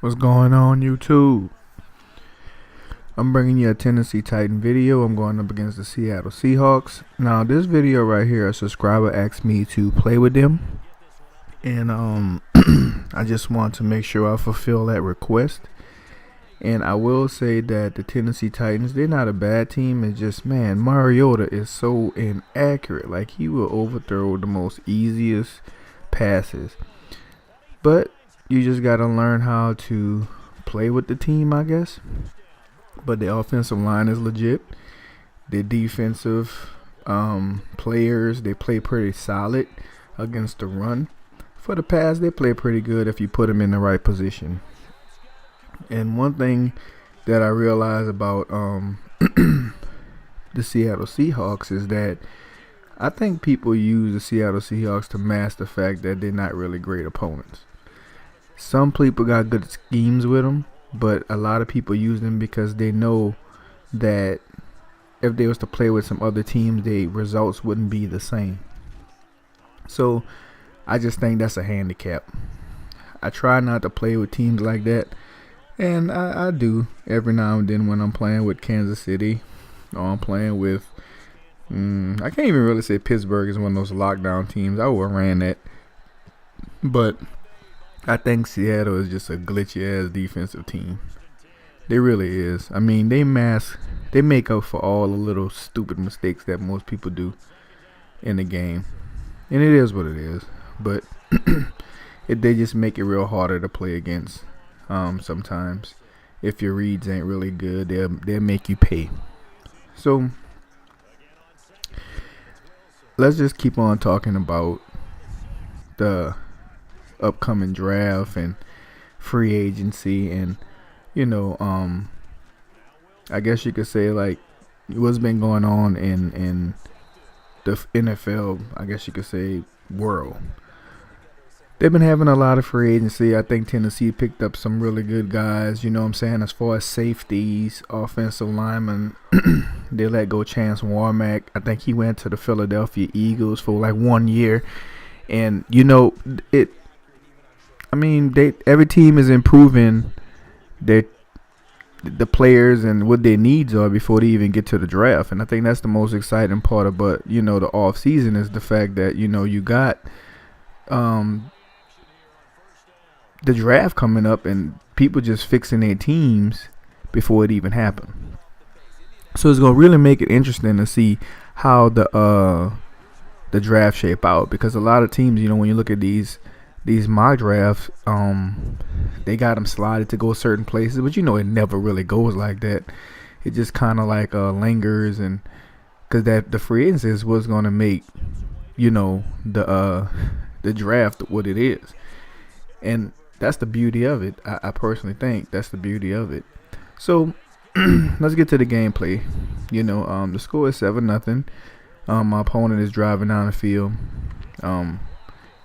What's going on, YouTube? I'm bringing you a Tennessee Titan video. I'm going up against the Seattle Seahawks. Now, this video right here, a subscriber asked me to play with them, and I just want to make sure I fulfill that request. And I will say that the Tennessee Titans, they're not a bad team. It's just, man, Mariota is so inaccurate. Like, he will overthrow the most easiest passes. But you just got to learn how to play with the team, I guess. But the offensive line is legit. The defensive players, they play pretty solid against the run. For the pass, they play pretty good if you put them in the right position. And one thing that I realize about the Seattle Seahawks is that I think people use the Seattle Seahawks to mask the fact that they're not really great opponents. Some people got good schemes with them, but a lot of people use them because they know that if they was to play with some other teams, the results wouldn't be the same. So I just think that's a handicap. I try not to play with teams like that, and I do every now and then when I'm playing with Kansas City, or I'm playing with I can't even really say Pittsburgh is one of those lockdown teams. I would have ran that, but I think Seattle is just a glitchy ass defensive team. They really is. I mean, they make up for all the little stupid mistakes that most people do in the game, and it is what it is. But they just make it real harder to play against. Sometimes, if your reads ain't really good, they'll make you pay. So let's just keep on talking about the upcoming draft and free agency, and I guess you could say like what's been going on in the NFL, I guess you could say, world. They've been having a lot of free agency. I think Tennessee picked up some really good guys, you know what I'm saying, as far as safeties, offensive linemen. They let go Chance Warmack. I think he went to the Philadelphia Eagles for like 1 year. And every team is improving the players and what their needs are before they even get to the draft. And I think that's the most exciting part about, the off season, is the fact that, you got the draft coming up and people just fixing their teams before it even happened. So it's gonna really make it interesting to see how the draft shape out, because a lot of teams, when you look at these mock drafts, they got them slotted to go certain places, but it never really goes like that. It just kind of like lingers, and because that the free agency is what's gonna make the draft what it is, and that's the beauty of it. I personally think that's the beauty of it. So let's get to the gameplay. The score is 7-0. My opponent is driving down the field.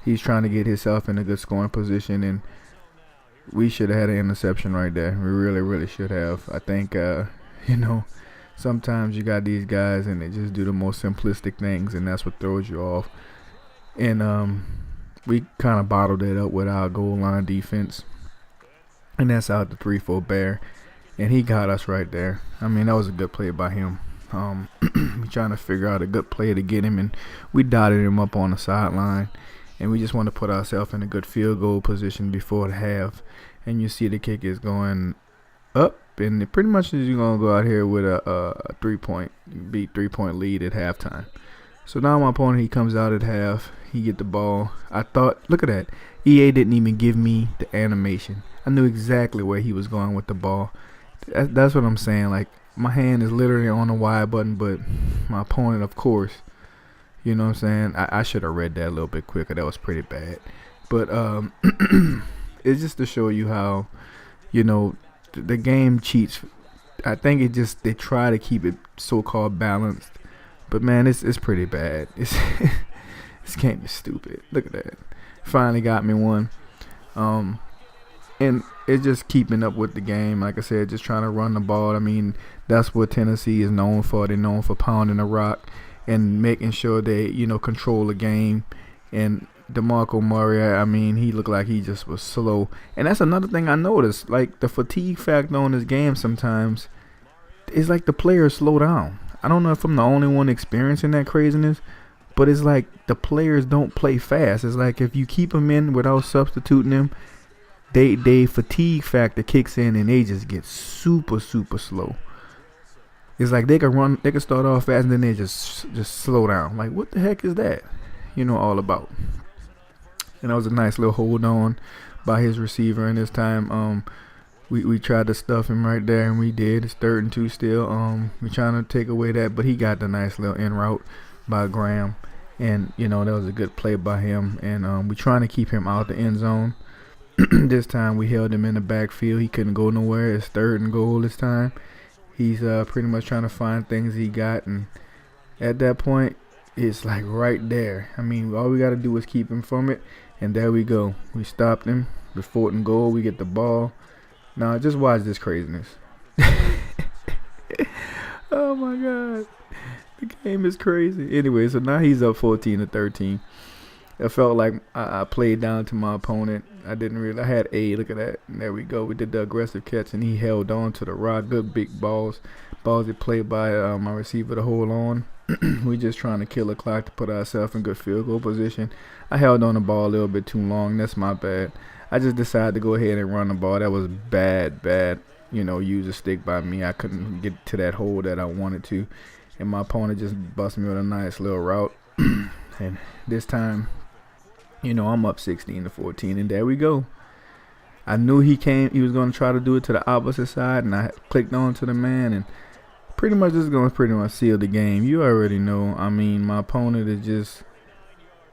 He's trying to get himself in a good scoring position, and we should have had an interception right there. We really, really should have. I think, sometimes you got these guys and they just do the most simplistic things, and that's what throws you off. And we kind of bottled it up with our goal line defense, and that's out the 3-4 bear, and he got us right there. I mean, that was a good play by him. We trying to figure out a good play to get him, and we dotted him up on the sideline, and we just want to put ourselves in a good field goal position before the half. And you see the kick is going up, and it pretty much is going to go out here with a 3-point lead at halftime. So now my opponent, he comes out at half. He get the ball. I thought, look at that. EA didn't even give me the animation. I knew exactly where he was going with the ball. That's what I'm saying. Like, my hand is literally on the Y button, but my opponent, of course, you know what I'm saying? I should have read that a little bit quicker. That was pretty bad. But it's just to show you how, the game cheats. I think they try to keep it so-called balanced. But man, it's pretty bad. This game is stupid. Look at that. Finally got me one. And it's just keeping up with the game. Like I said, just trying to run the ball. I mean, that's what Tennessee is known for. They're known for pounding the rock and making sure they, control the game. And DeMarco Murray, I mean, he looked like he just was slow. And that's another thing I noticed. Like, the fatigue factor on this game sometimes is like the players slow down. I don't know if I'm the only one experiencing that craziness, but it's like the players don't play fast. It's like if you keep them in without substituting them, they fatigue factor kicks in and they just get super slow. It's like they can start off fast and then they just slow down. Like, what the heck is that? All about. And that was a nice little hold on by his receiver. And this time, we tried to stuff him right there, and we did. It's 3rd and 2 still. We're trying to take away that, but he got the nice little in route by Graham, and that was a good play by him. And we're trying to keep him out the end zone. This time we held him in the backfield. He couldn't go nowhere. It's 3rd and goal this time. He's pretty much trying to find things he got, and at that point, it's like right there. I mean, all we got to do is keep him from it, and there we go. We stopped him. We're 4th and goal. We get the ball. Now, just watch this craziness. Oh, my God. The game is crazy. Anyway, so now he's up 14-13. It felt like I played down to my opponent. I had A. Look at that. And there we go. We did the aggressive catch, and he held on to the rock. Good big balls. Balls that played by my receiver to hold on. We just trying to kill the clock to put ourselves in good field goal position. I held on the ball a little bit too long. That's my bad. I just decided to go ahead and run the ball. That was bad. Use a stick by me. I couldn't get to that hole that I wanted to. And my opponent just busted me with a nice little route. And this time, I'm up 16-14. And there we go. I knew he was going to try to do it to the opposite side. And I clicked on to the man. And pretty much this is going to seal the game. You already know. I mean, my opponent is just,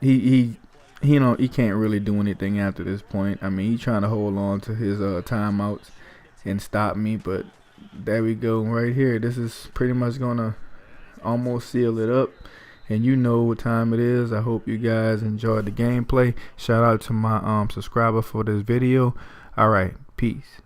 he can't really do anything after this point. I mean, he's trying to hold on to his timeouts and stop me. But there we go right here. This is pretty much going to almost seal it up. And you know what time it is. I hope you guys enjoyed the gameplay. Shout out to my subscriber for this video. All right. Peace.